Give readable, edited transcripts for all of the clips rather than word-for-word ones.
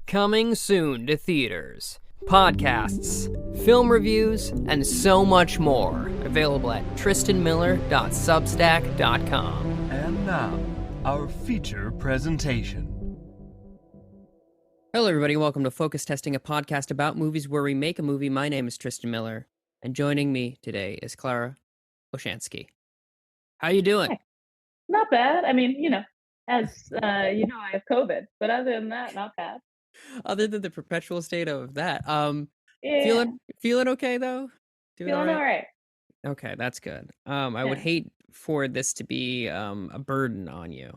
Coming soon to theaters. Podcasts, film reviews, and so much more. Available at tristanmiller.substack.com. And now, our feature presentation. Hello, everybody. Welcome to Focus Testing, a podcast about movies where we make a movie. My name is Tristan Miller, and joining me today is Clara Olshansky. How you doing? Hey, not bad. I mean, as I have COVID, but other than that, not bad. Other than the perpetual state of that, Yeah, feeling okay though? Doing feeling all right. Okay, that's good. I would hate for this to be a burden on you.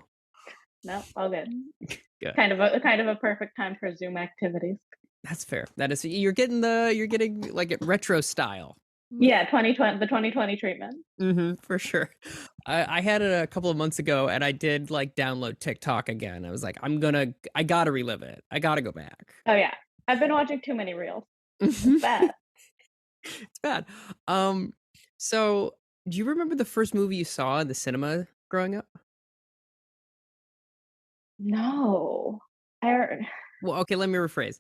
No, all good. Good. Kind of a perfect time for Zoom activities. That's fair. That is, you're getting like retro style. Yeah, 2020, the 2020 treatment. For sure. I had it a couple of months ago, and I did like download TikTok again. I was like, I gotta relive it. I gotta go back. Oh yeah, I've been watching too many reels. It's bad. It's bad. So do you remember the first movie you saw in the cinema growing up? No, Well, okay, let me rephrase.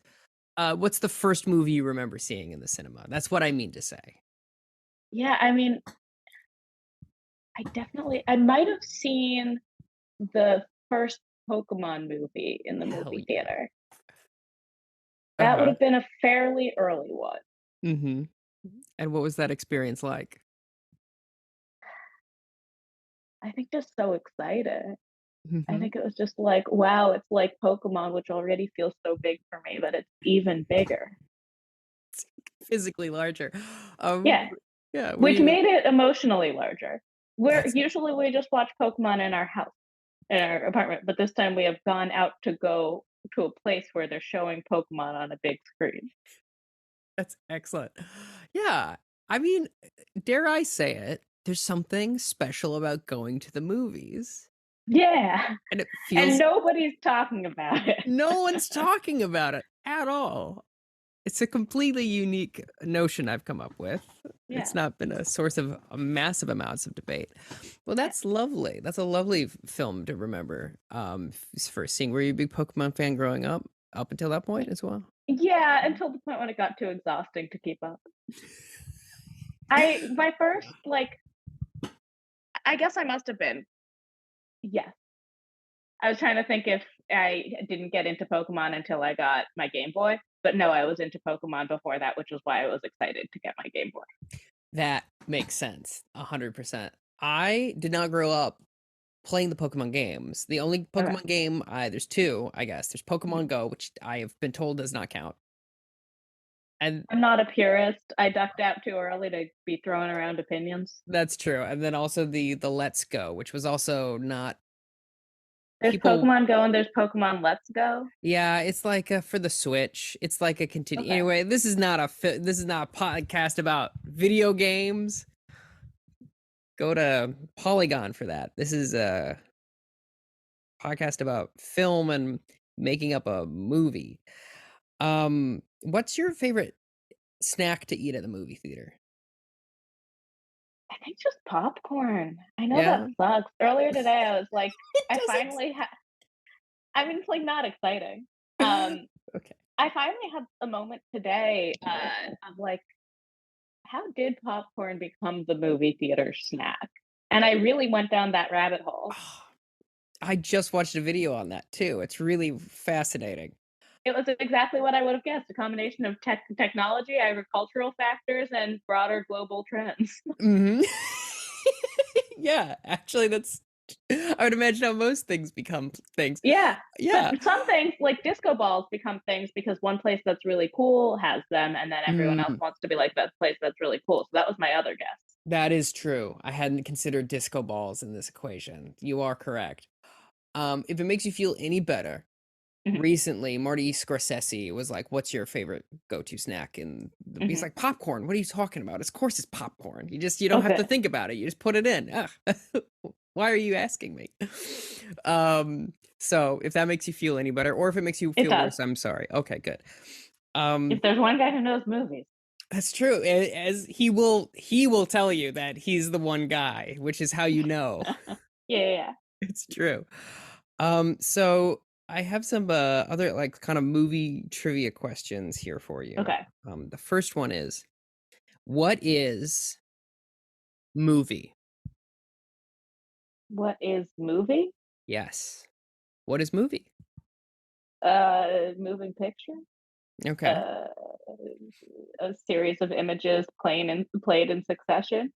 What's the first movie you remember seeing in the cinema? That's what I mean to say. yeah. I mean, I might have seen the first Pokemon movie in the movie theater. That would have been a fairly early one. Mm-hmm. And what was that experience like? I think just so excited. I Mm-hmm. think it was just like, wow, it's like Pokemon, which already feels so big for me, but it's even bigger. Physically larger. Yeah, Yeah. which made it emotionally larger. Usually we just watch Pokemon in our house, in our apartment, but this time we have gone out to go to a place where they're showing Pokemon on a big screen. That's excellent. Yeah. I mean, dare I say it, there's something special about going to the movies. Yeah, And it feels and nobody's talking about it. no one's talking about it at all. It's a completely unique notion I've come up with. Yeah. It's not been a source of massive amounts of debate. Well, that's lovely. That's a lovely film to remember. For seeing. Were you a big Pokemon fan growing up until that point as well? Yeah, until the point when it got too exhausting to keep up. My first, I guess I must have been. Yes. I was trying to think if I didn't get into Pokemon until I got my Game Boy, but no, I was into Pokemon before that, which was why I was excited to get my Game Boy. That makes sense. 100%. I did not grow up playing the Pokemon games. The only Pokemon game, there's two, I guess. There's Pokemon Go, which I have been told does not count. And I'm not a purist. I ducked out too early to be throwing around opinions. that's true. And then also the Let's Go, which was also not. There's Pokemon Go and there's Pokemon Let's Go. Yeah, it's like for the Switch. It's like a continue. Okay. Anyway, this is not a podcast about video games. Go to Polygon for that. This is a podcast about film and making up a movie. What's your favorite snack to eat at the movie theater? I think just popcorn. I know that sucks. Earlier today, I was like, I finally had. I mean, it's like not exciting. Okay. I finally had a moment today of like, how did popcorn become the movie theater snack? And I really went down that rabbit hole. I just watched a video on that too. It's really fascinating. It was exactly what I would have guessed, a combination of technology, agricultural factors, and broader global trends. Mm-hmm. Yeah, actually, I would imagine how most things become things. Yeah. Yeah. But some things, like disco balls, become things because one place that's really cool has them, and then everyone else wants to be like that place that's really cool. So that was my other guess. That is true. I hadn't considered disco balls in this equation. You are correct. If it makes you feel any better, recently Marty Scorsese was like, "What's your favorite go-to snack?" And he's like, "Popcorn." What are you talking about? Of course, it's popcorn. You don't have to think about it. You just put it in. Why are you asking me? So if that makes you feel any better, or if it makes you feel worse, I'm sorry. Okay, good. If there's one guy who knows movies. That's true. As he will tell you that he's the one guy, which is how you know. Yeah. It's true. So I have some other like kind of movie trivia questions here for you. Okay. The first one is, what is movie? What is movie? Yes. What is movie? Moving picture. Okay. Uh, a series of images played in succession.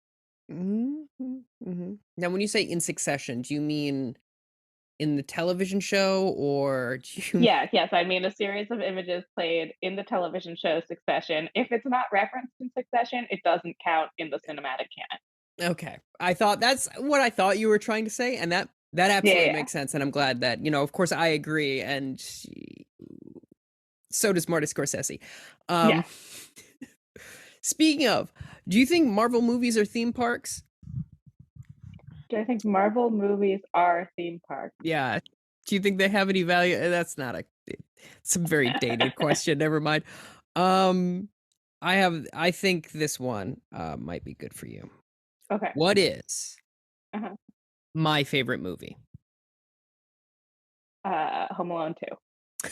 Now, when you say in succession, do you mean in the television show, or do you? Yes, I mean a series of images played in the television show Succession. If it's not referenced in Succession, it doesn't count in the cinematic canon. Okay, I thought that's what I thought you were trying to say, and that Yeah, absolutely yeah, makes sense. And I'm glad that of course, I agree, and so does Marty Scorsese. yeah. Um, Speaking of, do you think Marvel movies are theme parks? Do I think Marvel movies are theme parks? Yeah. Do you think they have any value? That's not it's a very dated question. Never mind. Um, I think this one might be good for you. Okay. What is Uh-huh. my favorite movie? Home Alone 2.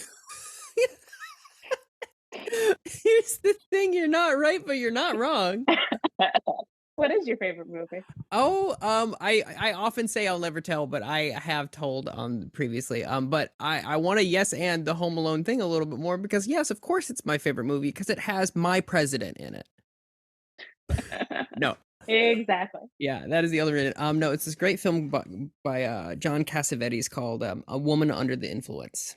Here's the thing, you're not right, but you're not wrong. What is your favorite movie? Oh, I often say I'll never tell, but I have told previously. But I want to yes and the Home Alone thing a little bit more because yes, of course it's my favorite movie because it has my president in it. No. Exactly. Yeah, that is the other in it. No, it's this great film by John Cassavetes called A Woman Under the Influence.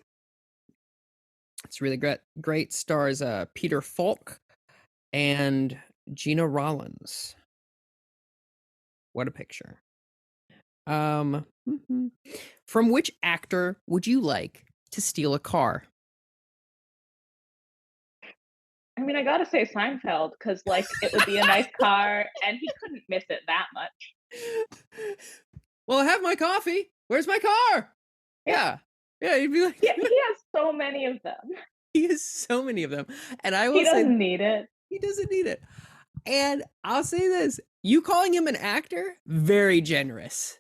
It's really great. Stars Peter Falk and Gina Rollins. What a picture. From which actor would you like to steal a car? I mean, I gotta say Seinfeld because, like, it would be a nice car, and he couldn't miss it that much. Well, I have my coffee. Where's my car? Yeah. Yeah, you'd be like, Yeah, he has so many of them. he has so many of them. And I He will say doesn't need it. he doesn't need it. And I'll say this, you calling him an actor, very generous.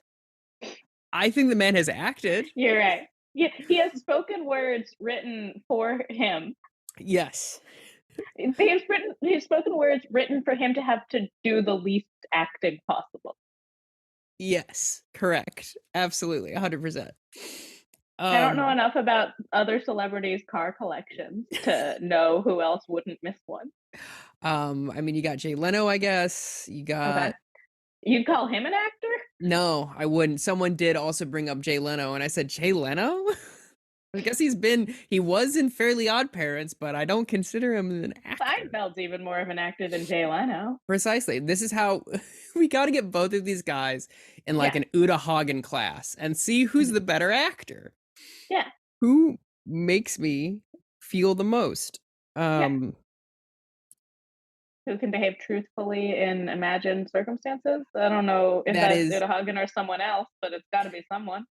I think the man has acted. You're right. He has spoken words written for him. Yes. He has spoken words written for him to have to do the least acting possible. Yes, correct. Absolutely, 100%. I don't know enough about other celebrities' car collections to know who else wouldn't miss one. I mean, you got Jay Leno, I guess. You got Okay. You'd call him an actor? No, I wouldn't. Someone did also bring up Jay Leno, and I said, Jay Leno? I guess he was in Fairly Odd Parents, but I don't consider him an actor. Seinfeld's even more of an actor than Jay Leno. Precisely. This is how we got to get both of these guys in like an Uta Hagen class and see who's the better actor. Yeah. Who makes me feel the most? Who can behave truthfully in imagined circumstances? I don't know if that's Uta Hagen or someone else, but it's got to be someone.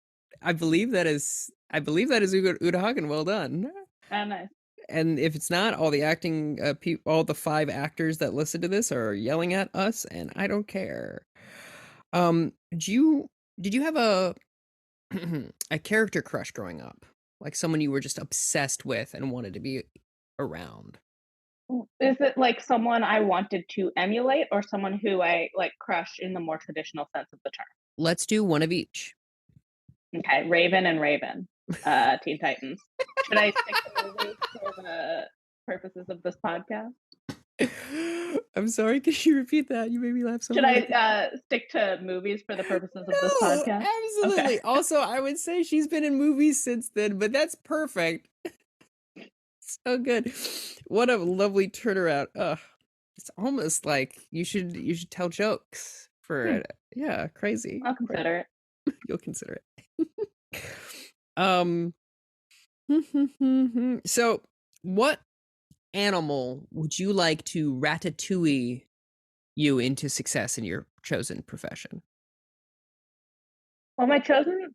I believe that is Uta Hagen. Well done. Oh, nice. And if it's not, all the acting all the 5 actors that listen to this are yelling at us, and I don't care. Did you have a a character crush growing up? Like someone you were just obsessed with and wanted to be around? Is it like someone I wanted to emulate or someone who I like crush in the more traditional sense of the term? Let's do one of each. Okay, Raven and Raven, Teen Titans. Should I stick to movies for the purposes of this podcast? I'm sorry, could you repeat that? You made me laugh so Should hard. I stick to movies for the purposes of this podcast? Absolutely. Okay. Also, I would say she's been in movies since then, but that's perfect. So good. What a lovely turnaround. It's almost like you should tell jokes for it. Yeah, crazy. I'll consider it. You'll consider it. So what animal would you like to ratatouille you into success in your chosen profession? Well, my chosen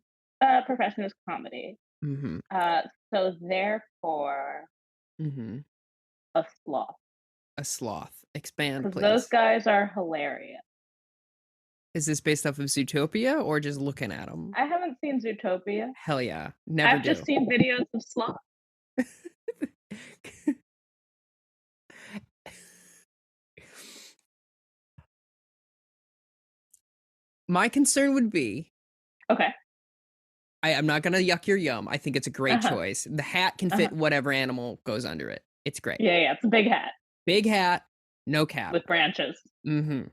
profession is comedy. So therefore, a sloth. A sloth. Expand, please. Those guys are hilarious. Is this based off of Zootopia or just looking at them? I haven't seen Zootopia. Hell yeah. Never I've do. just seen videos of sloth. My concern would be, Okay. I'm not gonna yuck your yum. I think it's a great Uh-huh. choice. The hat can fit whatever animal goes under it. It's great. Yeah, it's a big hat Big hat, no cap. with branches. Mm-hmm.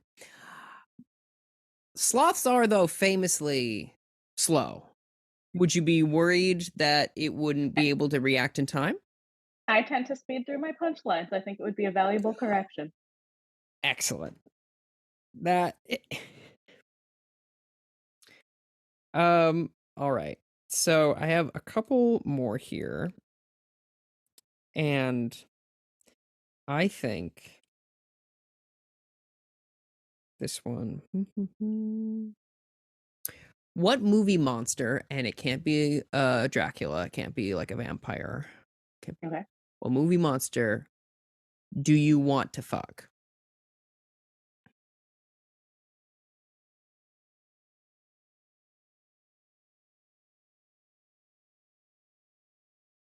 Sloths are, though, famously slow. Would you be worried that it wouldn't be able to react in time? I tend to speed through my punchlines. I think it would be a valuable correction. Excellent. All right. So I have a couple more here. And I think this one. What movie monster, and it can't be Dracula, it can't be like a vampire. Okay. What movie monster do you want to fuck?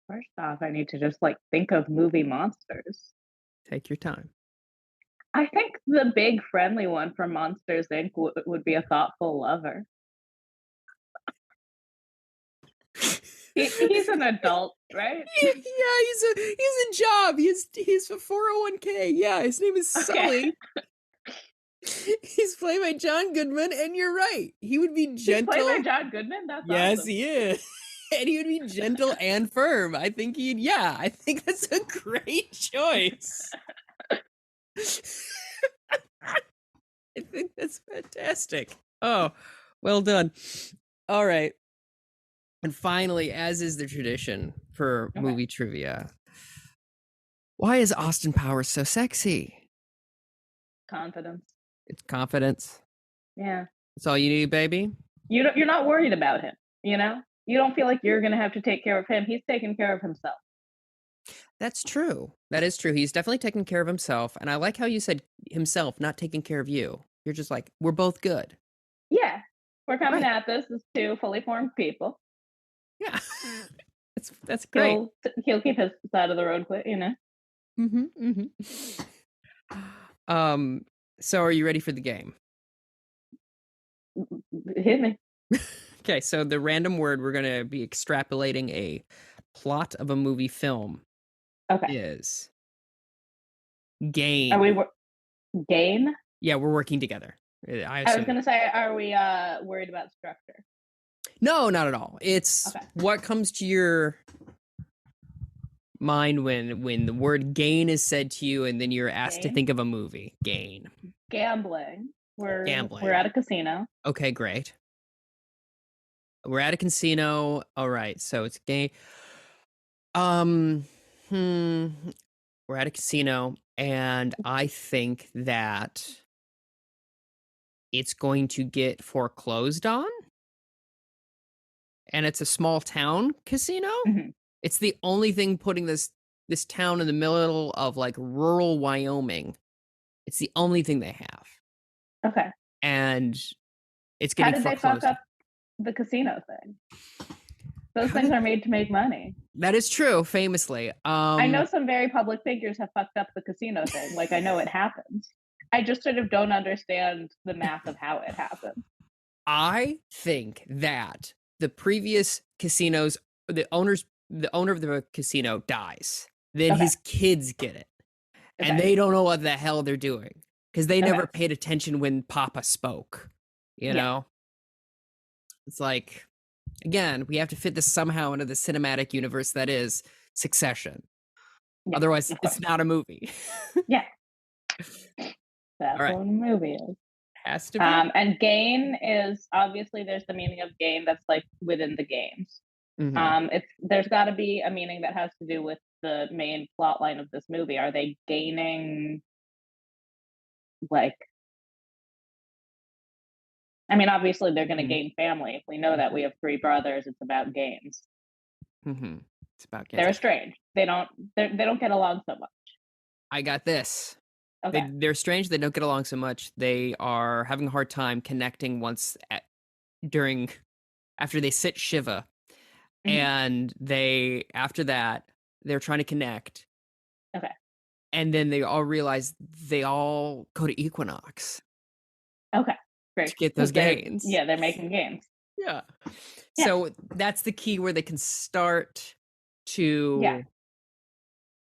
First off, I need to just like think of movie monsters. Take your time. I think the big friendly one from Monsters Inc. would be a thoughtful lover. He's an adult, right? Yeah, he's a job. He's a 401k. Yeah, his name is Sully. He's played by John Goodman, and you're right. He would be gentle. He's played by John Goodman? That's yes, awesome. He is. And he would be gentle and firm. I think that's a great choice. I think that's fantastic. Oh, well done. All right. And finally, as is the tradition for movie trivia, why is Austin Powers so sexy? Confidence. It's confidence. Yeah. That's all you need, baby. You're not worried about him, you know? You don't feel like you're going to have to take care of him. He's taking care of himself. That's true. That is true. He's definitely taking care of himself. And I like how you said himself, not taking care of you. You're just like, we're both good. Yeah. We're coming at this as two fully formed people. Yeah. That's great. He'll keep his side of the road clear, you know? So are you ready for the game? Hit me. Okay, so the random word we're going to be extrapolating a plot of a movie film is gain. Are we gain? Yeah, we're working together. I was going to say, are we worried about structure? No, not at all. It's what comes to your mind when the word gain is said to you and then you're asked to think of a movie. Gain. Gambling. Gambling. We're at a casino. Okay, great. We're at a casino. All right, so it's game. We're at a casino, and I think that it's going to get foreclosed on. And it's a small town casino. It's the only thing putting this town in the middle of like rural Wyoming. It's the only thing they have. Okay. And it's getting foreclosed. How did they fuck up the casino thing? Those things are made to make money. That is true, famously. I know some very public figures have fucked up the casino thing. Like, I know it happens. I just sort of don't understand the math of how it happened. I think that the previous casinos, the owner of the casino dies. Then his kids get it. And they don't know what the hell they're doing. Because they never paid attention when Papa spoke. You know? It's like, again, we have to fit this somehow into the cinematic universe that is Succession. Otherwise, it's not a movie. That's what a movie is. Has to be. And gain is, obviously, there's the meaning of gain that's like within the games. There's got to be a meaning that has to do with the main plot line of this movie. Are they gaining, like, I mean, obviously they're going to gain family. If we know that we have 3 brothers, it's about gains. It's about gains. They're estranged. They don't get along so much. I got this. Okay. They're strange. They don't get along so much. They are having a hard time connecting during after they sit Shiva, Mhm. and after that they're trying to connect, Okay. and then they all realize they all go to Equinox Okay. to Great. get those Because gains. they're making games. Yeah. Yeah. So that's the key where they can start Yeah.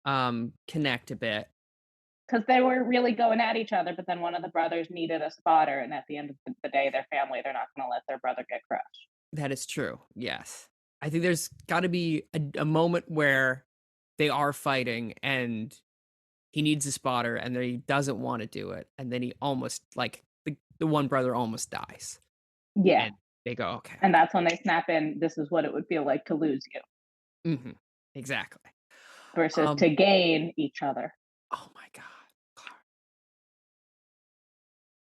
to connect a bit. Because they were really going at each other, but then one of the brothers needed a spotter, and at the end of the day, their family, they're not going to let their brother get crushed. That is true. Yes. I think there's got to be a moment where they are fighting and he needs a spotter and then he doesn't want to do it. And then he almost, like, the one brother almost dies. Yeah. And they go, okay. And that's when they snap in, this is what it would feel like to lose you Exactly. versus to gain each other. Oh my God.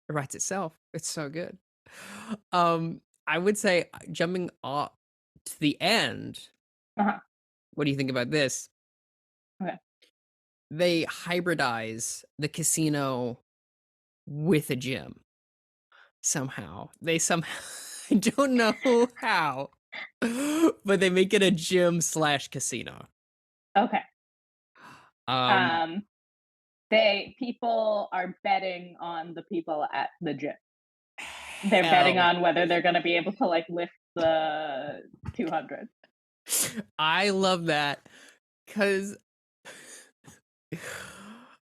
It writes itself. It's so good. I would say jumping off to the end. Uh-huh. What do you think about this? Okay. They hybridize the casino with a gym somehow. I don't know how, but they make it a gym/casino. Okay. Um, People are betting on the people at the gym. They're betting hell, on whether they're going to be able to like lift the 200. I love that because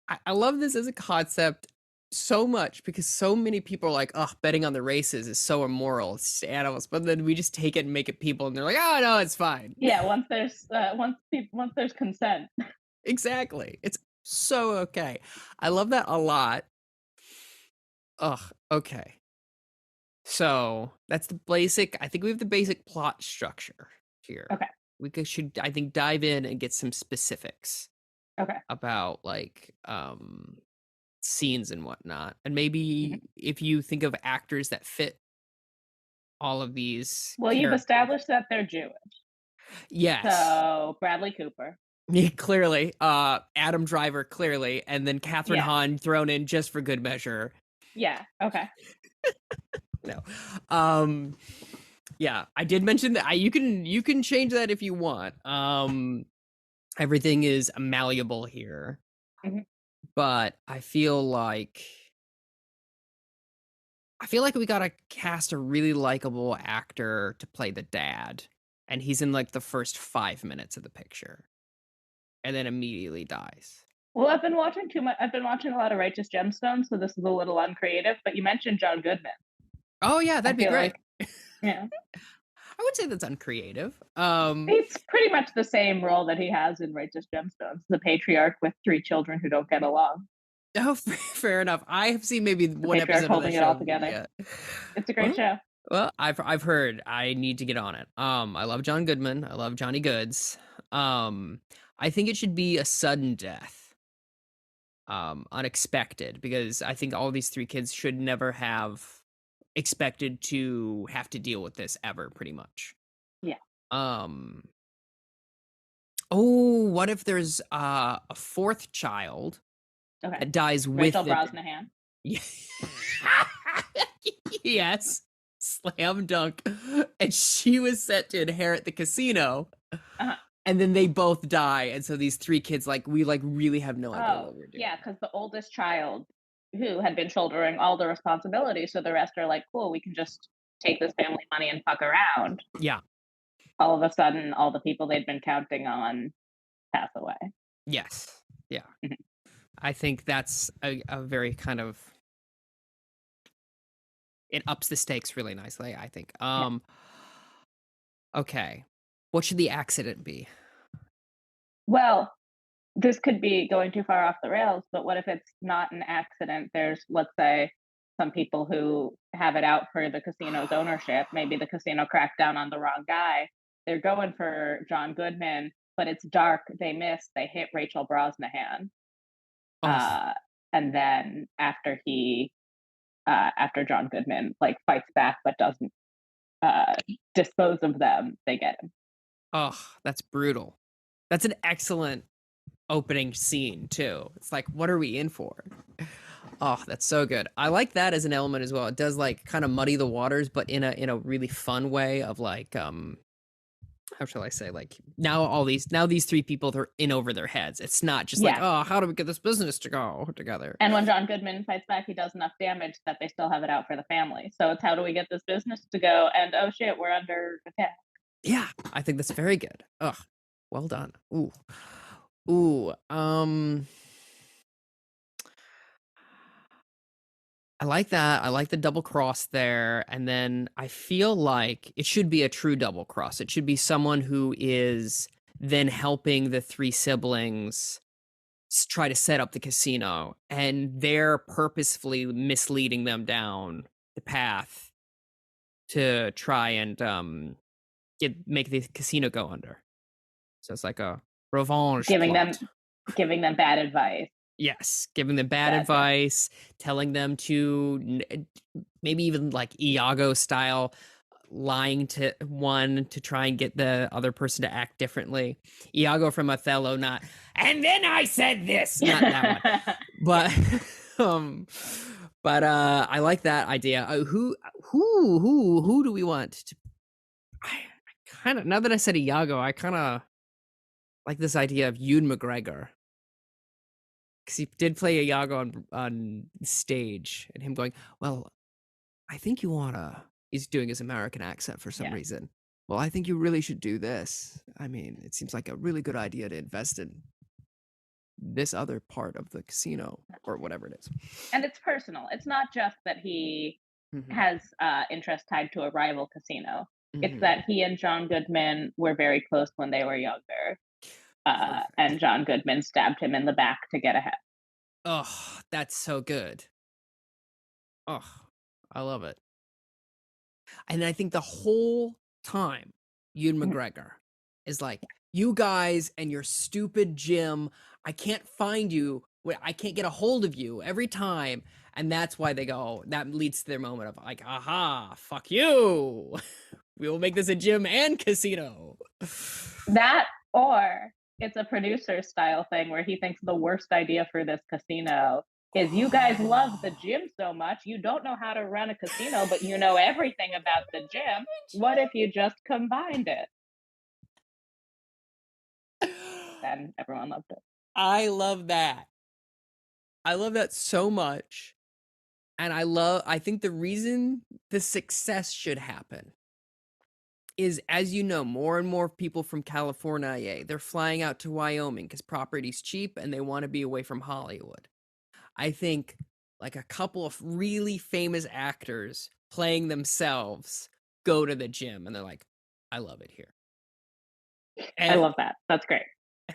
I love this as a concept so much because so many people are like, oh, betting on the races is so immoral. It's just animals. But then we just take it and make it people, and they're like, oh no, it's fine. Yeah, once there's consent. Exactly. It's so okay. I love that a lot. Ugh, okay. So that's the basic. I think we have the basic plot structure here. Okay. Should, I think, dive in and get some specifics Okay. about like scenes and whatnot. And maybe if you think of actors that fit all of these Well, you've established that they're Jewish. Yes. So Bradley Cooper. Yeah, clearly. Adam Driver, clearly, and then Catherine Hahn thrown in just for good measure. Yeah. Okay. No. Yeah, I did mention that you can change that if you want. Everything is malleable here. But I feel like we gotta cast a really likable actor to play the dad, and he's in like the first 5 minutes of the picture, and then immediately dies. Well, I've been watching too much. I've been watching a lot of Righteous Gemstones, so this is a little uncreative. But you mentioned John Goodman. Oh yeah, that'd be great. Yeah, I would say that's uncreative. It's pretty much the same role that he has in Righteous Gemstones, the patriarch with 3 children who don't get along. Oh, fair enough. I have seen maybe one episode holding of that it all show. together. Yeah. It's a great show. Well, I've heard. I need to get on it. I love John Goodman. I love Johnny Goods. I think it should be a sudden death. Unexpected, because I think all these 3 kids should never have expected to have to deal with this ever, pretty much. Yeah. Oh, what if there's a 4th child that dies with Rachel Brosnahan? Yes, slam dunk. And she was set to inherit the casino. And then they both die, and so these 3 kids, like, we like really have no idea what we're doing. Yeah, because the oldest child, who had been shouldering all the responsibility, so the rest are like, cool, we can just take this family money and fuck around. Yeah. All of a sudden, all the people they'd been counting on pass away. Yes. Yeah. I think that's a very kind of, it ups the stakes really nicely, I think. Okay. What should the accident be? Well, this could be going too far off the rails, but what if it's not an accident? There's, let's say, some people who have it out for the casino's ownership. Maybe the casino cracked down on the wrong guy. They're going for John Goodman, but it's dark. They miss. They hit Rachel Brosnahan. And then after John Goodman like fights back but doesn't dispose of them, they get him. Oh, that's brutal. That's an excellent. opening scene too. It's like, what are we in for? Oh, that's so good. I like that as an element as well. It does like kind of muddy the waters, but in a really fun way of like how shall I say, like now these three people, they're in over their heads. It's not just like, oh, how do we get this business to go together? And when John Goodman fights back, he does enough damage that they still have it out for the family. So it's how do we get this business to go? And oh shit, we're under attack. Yeah, I think that's very good. Ugh, well done. Ooh. I like that. I like the double cross there. And then I feel like it should be a true double cross. It should be someone who is then helping the three siblings try to set up the casino, and they're purposefully misleading them down the path to try and make the casino go under. So it's like a revenge plot. Giving them bad advice. Yes, giving them bad advice, telling them to maybe even like Iago style, lying to one to try and get the other person to act differently. Iago from Othello, not, and then I said this, not that one. But I like that idea. Who do we want to? I kind of, now that I said Iago, I kind of like this idea of Ewan McGregor. Because he did play Iago on stage, and him going, well, I think you want to, he's doing his American accent for some reason. Well, I think you really should do this. I mean, it seems like a really good idea to invest in this other part of the casino or whatever it is. And it's personal. It's not just that he has interest tied to a rival casino. It's that he and John Goodman were very close when they were younger. And John Goodman stabbed him in the back to get ahead. Oh, that's so good. Oh, I love it. And I think the whole time, Ewan McGregor is like, you guys and your stupid gym, I can't find you. I can't get a hold of you every time. And that's why they go, that leads to their moment of like, aha, fuck you. We will make this a gym and casino. That, or it's a producer style thing where he thinks the worst idea for this casino is you guys love the gym so much, you don't know how to run a casino, but you know everything about the gym. What if you just combined it? And everyone loved it. I love that. I love that so much. And I think the reason the success should happen is, as you know, more and more people from California, they're flying out to Wyoming because property's cheap and they want to be away from Hollywood. I think like a couple of really famous actors playing themselves go to the gym and they're like, I love it here. And I love that. That's great.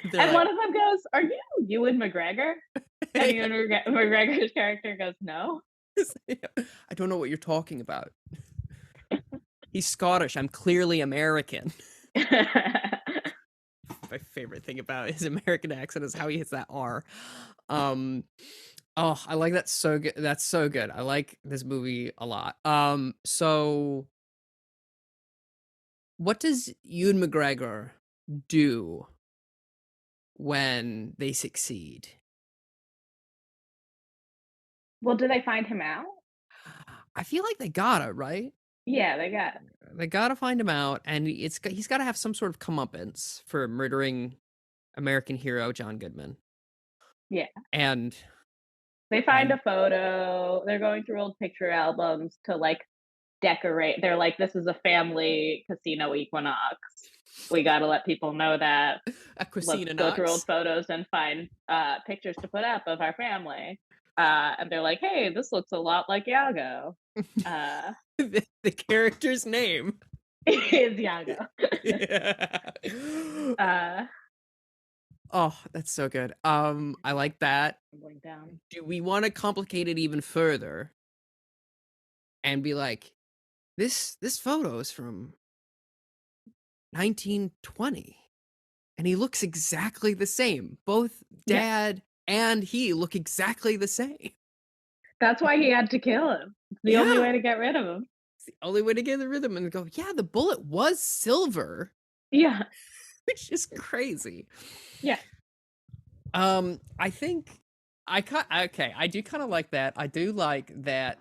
And like, one of them goes, are you Ewan McGregor? And Ewan McGregor's character goes, no. I don't know what you're talking about. He's Scottish. I'm clearly American. My favorite thing about his American accent is how he hits that R. Oh, I like that so good. That's so good. I like this movie a lot. So what does Ewan McGregor do when they succeed? Well, do they find him out? I feel like they gotta, right? Yeah, they gotta find him out, and he's got to have some sort of comeuppance for murdering American hero John Goodman. Yeah, and they find a photo. They're going through old picture albums to like decorate. They're like, this is a family casino equinox. We got to let people know that. Let's go through old photos and find pictures to put up of our family. And they're like, hey, this looks a lot like Iago. The character's name is Iago. Oh, that's so good. I like that. I'm going down. Do we want to complicate it even further and be like, this photo is from 1920 and he looks exactly the same. Both dad and he look exactly the same. That's why he had to kill him. It's the only way to get rid of him. It's the only way to get rid of him and go, yeah, the bullet was silver. Yeah. Which is crazy. Yeah. I think I do kind of like that. I do like that.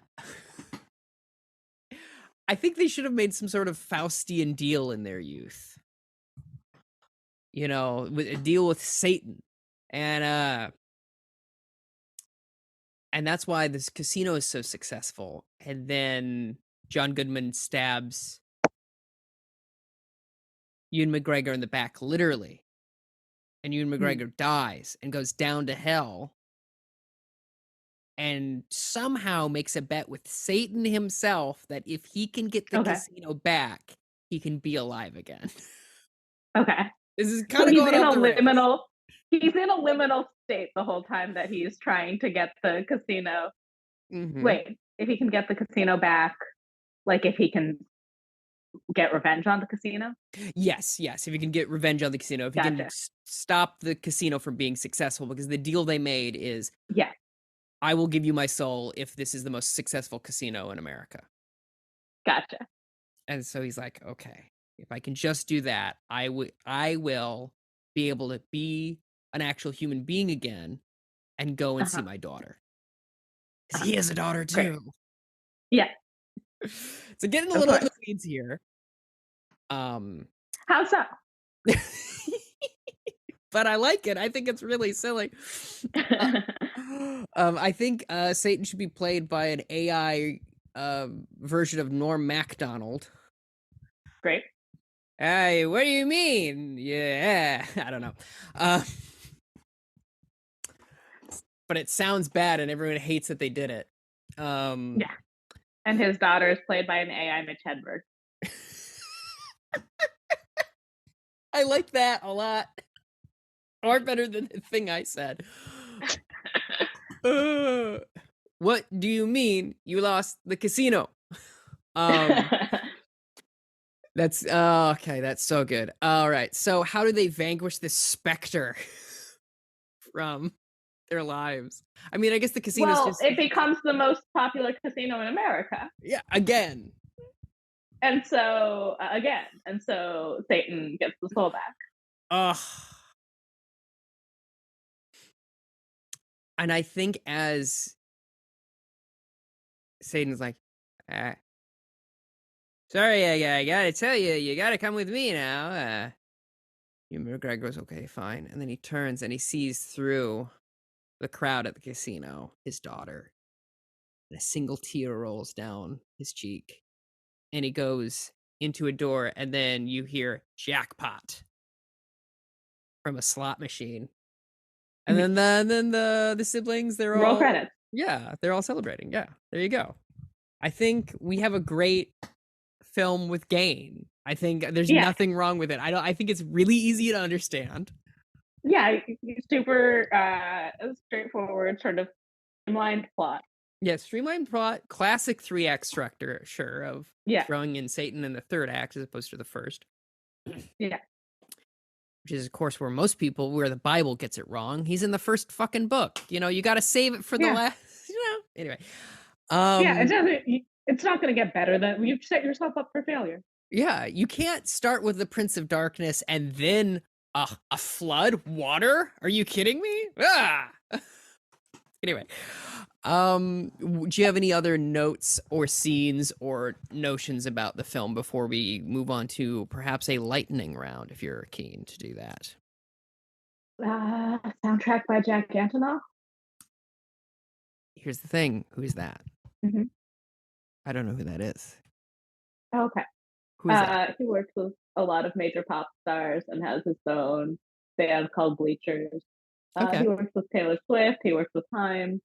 I think they should have made some sort of Faustian deal in their youth. You know, with a deal with Satan. And that's why this casino is so successful. And then John Goodman stabs Ewan McGregor in the back, literally. And Ewan McGregor dies and goes down to hell. And somehow makes a bet with Satan himself that if he can get the casino back, he can be alive again. Okay. This is kind of going off the rails. He's in a liminal state the whole time that he's trying to get the casino. Wait, if he can get the casino back, like if he can get revenge on the casino? Yes. If he can get revenge on the casino, if he can stop the casino from being successful, because the deal they made is, I will give you my soul if this is the most successful casino in America. Gotcha. And so he's like, okay, if I can just do that, I will be able to be an actual human being again and go and see my daughter. Because he has a daughter too. Great. Yeah. So getting a little in the weeds here. How so? But I like it. I think it's really silly. I think Satan should be played by an AI version of Norm Macdonald. Great. Hey, what do you mean? Yeah, I don't know. But it sounds bad, and everyone hates that they did it. Yeah. And his daughter is played by an AI Mitch Hedberg. I like that a lot. Or better than the thing I said. What do you mean you lost the casino? That's okay. That's so good. All right. So how do they vanquish this specter from their lives? I mean, I guess the casino it becomes the most popular casino in America. Yeah, again. And so Satan gets the soul back. And I think as Satan's like, sorry, I gotta tell you, you gotta come with me now. McGregor goes, okay, fine. And then he turns and he sees through the crowd at the casino his daughter. And a single tear rolls down his cheek. And he goes into a door, and then you hear jackpot from a slot machine. And then the siblings, they're roll all credits. Yeah, they're all celebrating. Yeah, there you go. I think we have a great film with gain. I think there's nothing wrong with it. I think it's really easy to understand. Yeah, super straightforward, sort of streamlined plot. Yeah, streamlined plot, classic 3-act structure, sure, of throwing in Satan in the third act as opposed to the first. Yeah. Which is, of course, where the Bible gets it wrong. He's in the first fucking book. You know, you got to save it for the last, anyway. It's not going to get better than you've set yourself up for failure. Yeah, you can't start with the Prince of Darkness and then a flood, water. Are you kidding me? Anyway, do you have any other notes or scenes or notions about the film before we move on to perhaps a lightning round, if you're keen to do that? Soundtrack by Jack Antonoff. Here's the thing. Who is that? I don't know who that is. Okay. Who is that? He works with a lot of major pop stars and has his own band called Bleachers. He works with Taylor Swift. He works with Haim.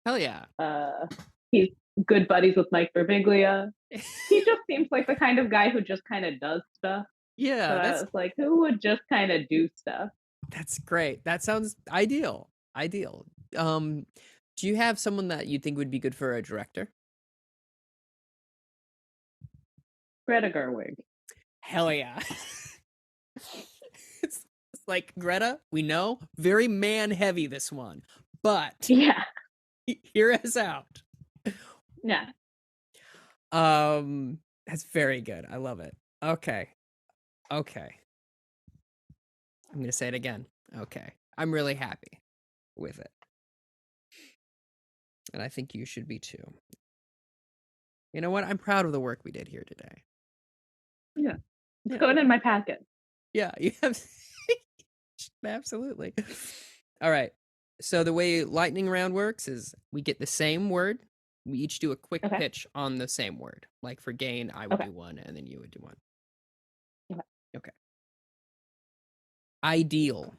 Hell yeah. He's good buddies with Mike Birbiglia. He just seems like the kind of guy who just kind of does stuff. Yeah. So I was like, who would just kind of do stuff? That's great. That sounds ideal. Do you have someone that you think would be good for a director? Greta Gerwig. Hell yeah. It's like, Greta, we know, very man heavy, this one, but hear us out. Yeah. That's very good. I love it. Okay. I'm gonna say it again. Okay. I'm really happy. with it. And I think you should be too. You know what? I'm proud of the work we did here today. Yeah. It's Yeah. going in my packet. Yeah, you have absolutely. All right. So the way lightning round works is we get the same word. We each do a quick Okay. pitch on the same word. Like for gain, I would do one, and then you would do one. Okay. Ideal.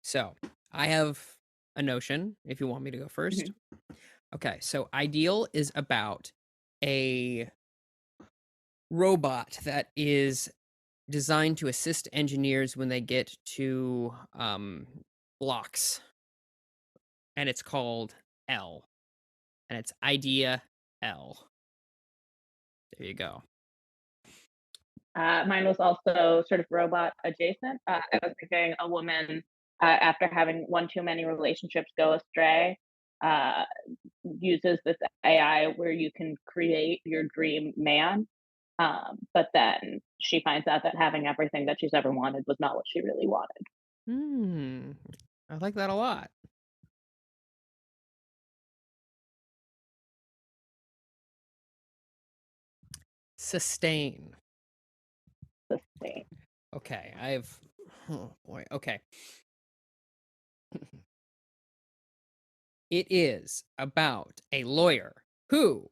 So I have a notion. If you want me to go first. Okay. So ideal is about a robot that is designed to assist engineers when they get to blocks, and it's called L, and it's idea L. There you go. Mine was also sort of robot adjacent. I was thinking a woman, after having one too many relationships go astray, uses this AI where you can create your dream man. But then she finds out that having everything that she's ever wanted was not what she really wanted. I like that a lot. Sustain. Sustain. Okay, oh boy, okay. It is about a lawyer who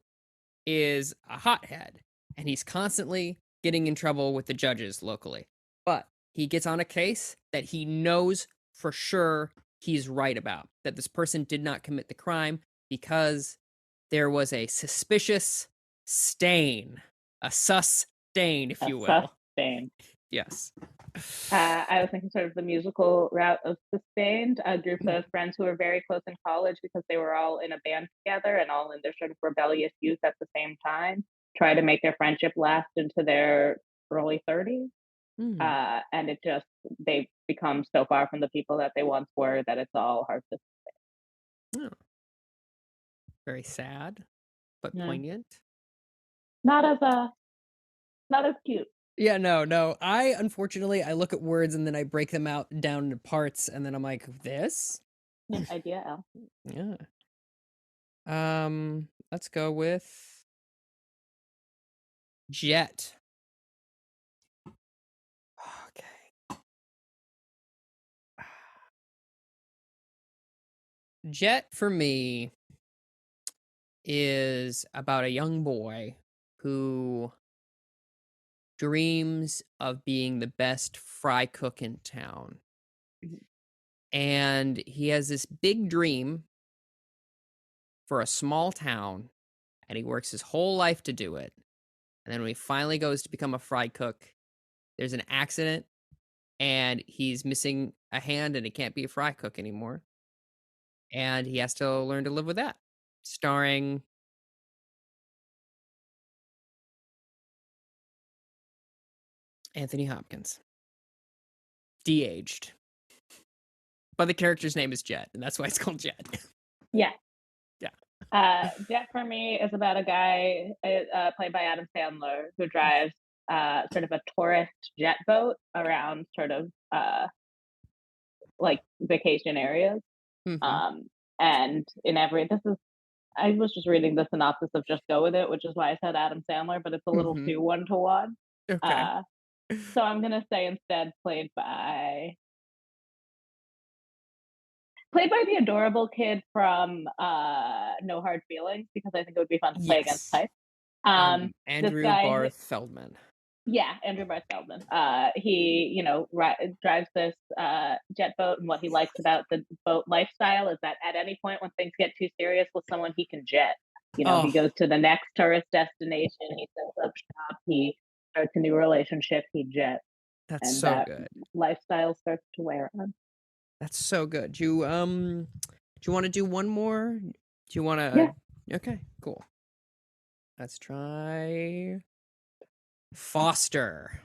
is a hothead, and he's constantly getting in trouble with the judges locally. But he gets on a case that he knows for sure he's right about, that this person did not commit the crime because there was a suspicious stain, a sus stain, if you will. Sustain. Yes. I was thinking sort of the musical route of Sustained, a group of friends who were very close in college because they were all in a band together and all in their sort of rebellious youth at the same time, try to make their friendship last into their early 30s. And they become so far from the people that they once were that it's all hard to Oh. Very sad, but poignant. Not as cute. Yeah, no. Unfortunately, I look at words and then I break them out down into parts, and then I'm like, this? Idea L. Yeah. Let's go with jet. Okay. Jet for me is about a young boy who dreams of being the best fry cook in town. And he has this big dream for a small town, and he works his whole life to do it. And then when he finally goes to become a fry cook, there's an accident, and he's missing a hand, and he can't be a fry cook anymore. And he has to learn to live with that. Starring Anthony Hopkins. De-aged. But the character's name is Jet, and that's why it's called Jet. Yeah. Yeah. Jet for me is about a guy played by Adam Sandler who drives sort of a tourist jet boat around sort of like vacation areas. And I was just reading the synopsis of Just Go With It, which is why I said Adam Sandler, but it's a little too one-to-one. Okay. So I'm gonna say instead played by the adorable kid from No Hard Feelings, because I think it would be fun to play against type. Andrew Barth Feldman. Yeah, Andrew Barth Feldman. He, drives this jet boat, and what he likes about the boat lifestyle is that at any point when things get too serious with someone, he can jet. He goes to the next tourist destination, he sets up shop, he starts a new relationship, he jets. That's and so that good. Lifestyle starts to wear on. That's so good. Do you want to do one more? Do you want to? Yeah. Okay, cool. Let's try Foster.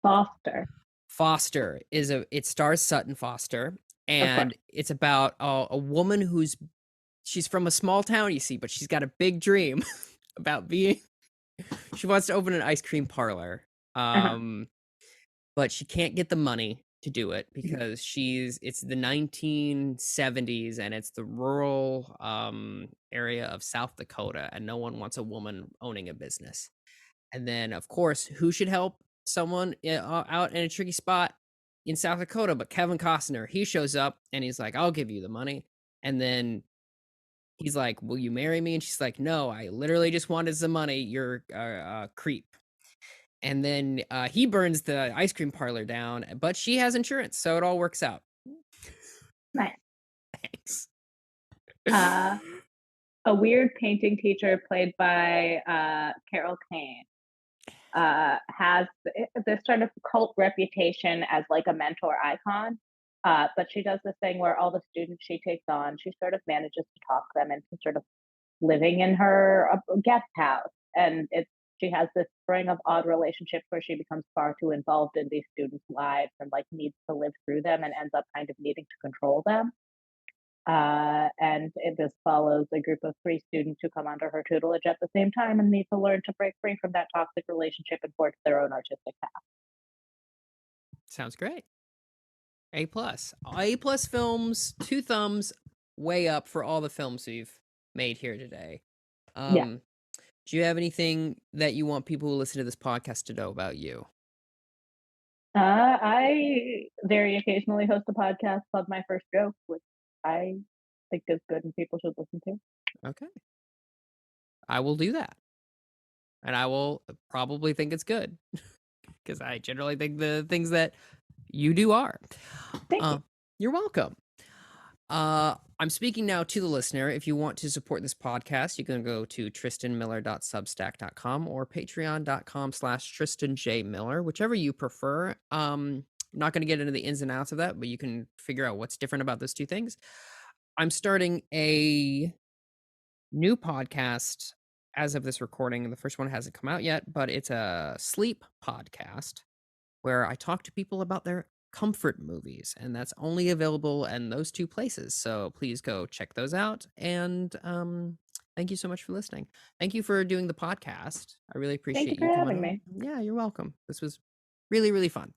Foster it stars Sutton Foster, and it's about a woman she's from a small town, you see, but she's got a big dream about she wants to open an ice cream parlor. But she can't get the money to do it because it's the 1970s and it's the rural area of South Dakota, and no one wants a woman owning a business. And then, of course, who should help someone out in a tricky spot in South Dakota but Kevin Costner? He shows up and he's like, I'll give you the money. And then he's like, will you marry me? And she's like, no, I literally just wanted some money. You're a creep. And then he burns the ice cream parlor down, but she has insurance, so it all works out. Nice. Thanks. A weird painting teacher played by Carol Kane has this sort of cult reputation as like a mentor icon. But she does this thing where all the students she takes on, she sort of manages to talk them into sort of living in her guest house. And she has this string of odd relationships where she becomes far too involved in these students' lives and like needs to live through them and ends up kind of needing to control them. And this follows a group of 3 students who come under her tutelage at the same time and need to learn to break free from that toxic relationship and forge their own artistic path. Sounds great. A+. A+ films, 2 thumbs, way up for all the films we've made here today. Yeah. Do you have anything that you want people who listen to this podcast to know about you? I very occasionally host a podcast called My First Joke, which I think is good and people should listen to. Okay. I will do that. And I will probably think it's good because I generally think the things that you do are. Thank you. You're welcome. I'm speaking now to the listener. If you want to support this podcast, you can go to tristanmiller.substack.com or patreon.com/tristanjmiller, whichever you prefer. I'm not going to get into the ins and outs of that, but you can figure out what's different about those 2 things. I'm starting a new podcast as of this recording. The first one hasn't come out yet, but it's a sleep podcast where I talk to people about their comfort movies, and that's only available in those 2 places. So please go check those out. And thank you so much for listening. Thank you for doing the podcast. I really appreciate Thank you for having me. Yeah, you're welcome. This was really, really fun.